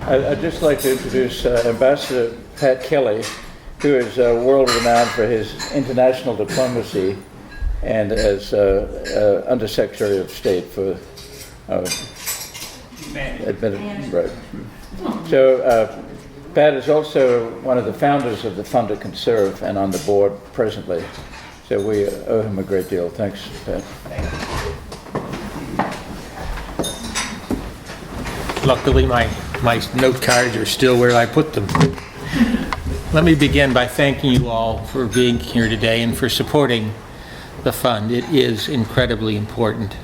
I'd just like to introduce Ambassador Pat Kelly, who is world-renowned for his international diplomacy and as Undersecretary of State for right. So Pat is also one of the founders of the Fund to Conserve and on the board presently. So we owe him a great deal. Thanks, Pat. Luckily, my note cards are still where I put them. Let me begin by thanking you all for being here today and for supporting the fund. It is incredibly important.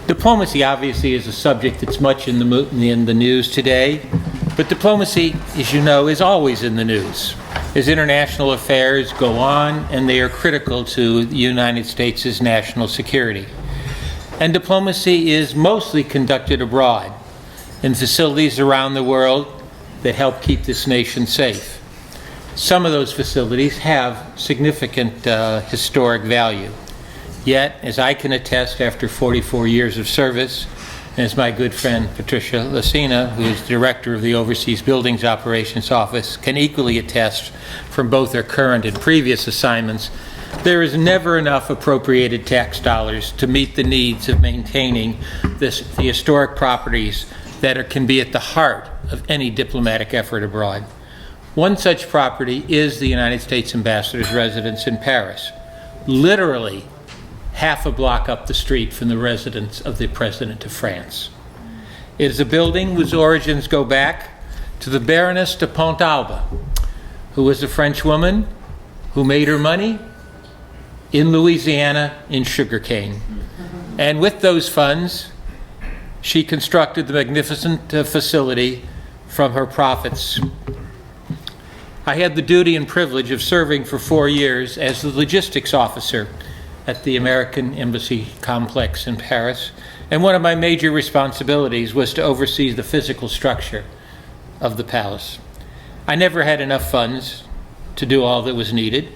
Diplomacy obviously is a subject that's much in the news today, but diplomacy, as you know, is always in the news as international affairs go on and they are critical to the United States' national security. And diplomacy is mostly conducted abroad in facilities around the world that help keep this nation safe. Some of those facilities have significant historic value. Yet, as I can attest after 44 years of service, and as my good friend Patricia Lucina, who is Director of the Overseas Buildings Operations Office, can equally attest from both her current and previous assignments, there is never enough appropriated tax dollars to meet the needs of maintaining the historic properties that can be at the heart of any diplomatic effort abroad. One such property is the United States Ambassador's residence in Paris, literally half a block up the street from the residence of the President of France. It is a building whose origins go back to the Baroness de Pontalba, who was a French woman who made her money in Louisiana in sugarcane. And with those funds, she constructed the magnificent facility from her profits. I had the duty and privilege of serving for 4 years as the logistics officer at the American Embassy complex in Paris, and one of my major responsibilities was to oversee the physical structure of the palace. I never had enough funds to do all that was needed,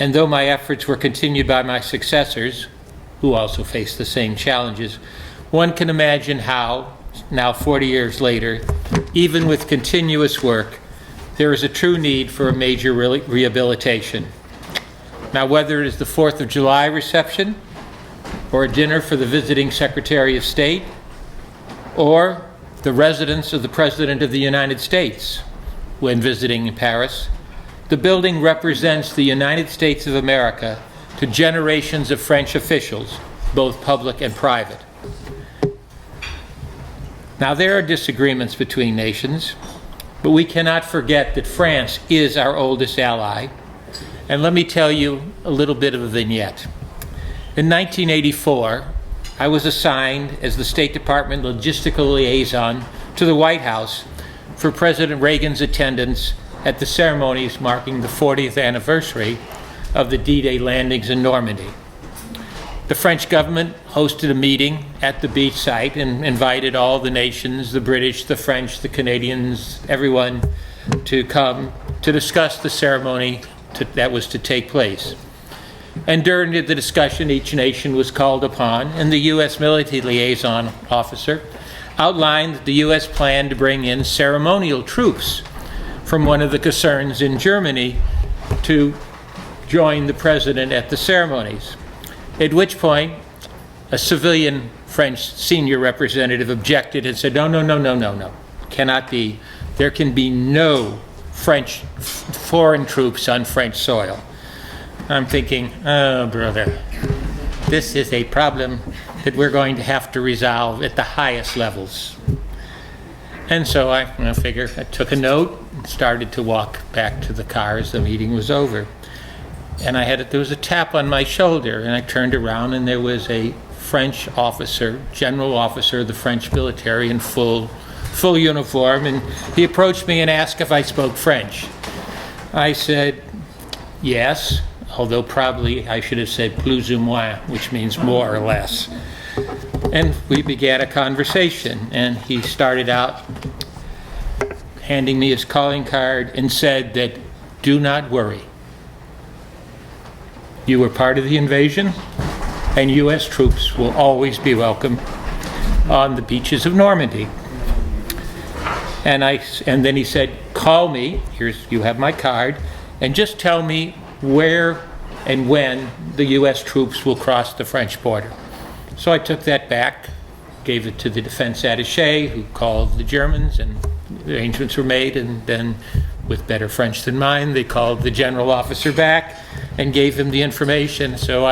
and though my efforts were continued by my successors, who also faced the same challenges, one can imagine how, now 40 years later, even with continuous work, there is a true need for a major rehabilitation. Now, whether it is the 4th of July reception, or a dinner for the visiting Secretary of State, or the residence of the President of the United States when visiting in Paris, the building represents the United States of America to generations of French officials, both public and private. Now, there are disagreements between nations, but we cannot forget that France is our oldest ally. And let me tell you a little bit of a vignette. In 1984, I was assigned as the State Department logistical liaison to the White House for President Reagan's attendance at the ceremonies marking the 40th anniversary of the D-Day landings in Normandy. The French government hosted a meeting at the beach site and invited all the nations, the British, the French, the Canadians, everyone, to come to discuss the ceremony that was to take place. And during the discussion, each nation was called upon, and the U.S. military liaison officer outlined that the U.S. planned to bring in ceremonial troops from one of the casernes in Germany to join the president at the ceremonies. At which point, a civilian French senior representative objected and said, no, cannot be. There can be no French foreign troops on French soil. I'm thinking, oh, brother, this is a problem that we're going to have to resolve at the highest levels. And so I took a note and started to walk back to the car as the meeting was over. And there was a tap on my shoulder, and I turned around, and there was a French officer, general officer of the French military in full uniform, and he approached me and asked if I spoke French. I said, yes, although probably I should have said plus ou moins, which means more or less. And we began a conversation, and he started out handing me his calling card and said that, do not worry. You were part of the invasion, and U.S. troops will always be welcome on the beaches of Normandy. And then he said, call me, you have my card, and just tell me where and when the U.S. troops will cross the French border. So I took that back, gave it to the defense attaché, who called the Germans, and arrangements were made, and then with better French than mine, they called the general officer back and gave him the information. So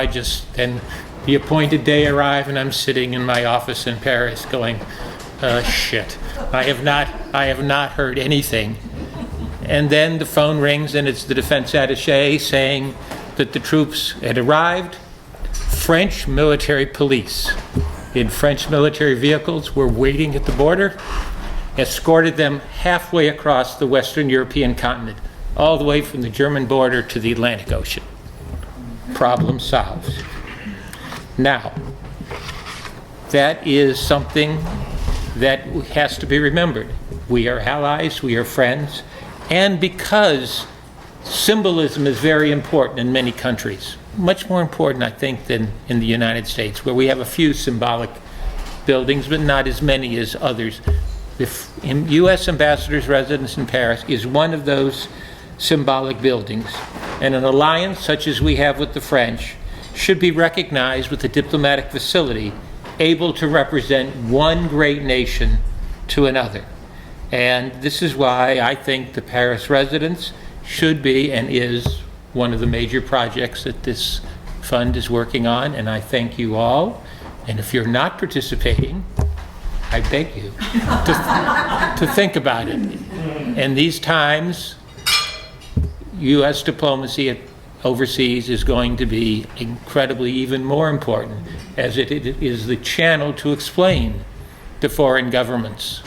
then the appointed day arrived, and I'm sitting in my office in Paris going, shit, I have not heard anything. And then the phone rings, and it's the defense attaché saying that the troops had arrived. French military police in French military vehicles were waiting at the border, escorted them halfway across the Western European continent, all the way from the German border to the Atlantic Ocean. Problem solved. Now, that is something that has to be remembered. We are allies, we are friends, and because symbolism is very important in many countries, much more important, I think, than in the United States, where we have a few symbolic buildings, but not as many as others. The U.S. ambassador's residence in Paris is one of those symbolic buildings, and an alliance such as we have with the French should be recognized with a diplomatic facility able to represent one great nation to another. And this is why I think the Paris residence should be and is one of the major projects that this fund is working on, and I thank you all. And if you're not participating, I beg you to think about it. In these times, U.S. diplomacy overseas is going to be incredibly even more important, as it is the channel to explain to foreign governments,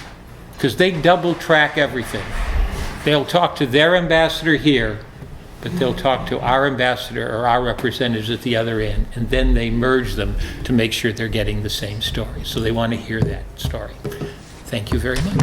because they double track everything. They'll talk to their ambassador here, but they'll talk to our ambassador or our representatives at the other end, and then they merge them to make sure they're getting the same story. So they want to hear that story. Thank you very much.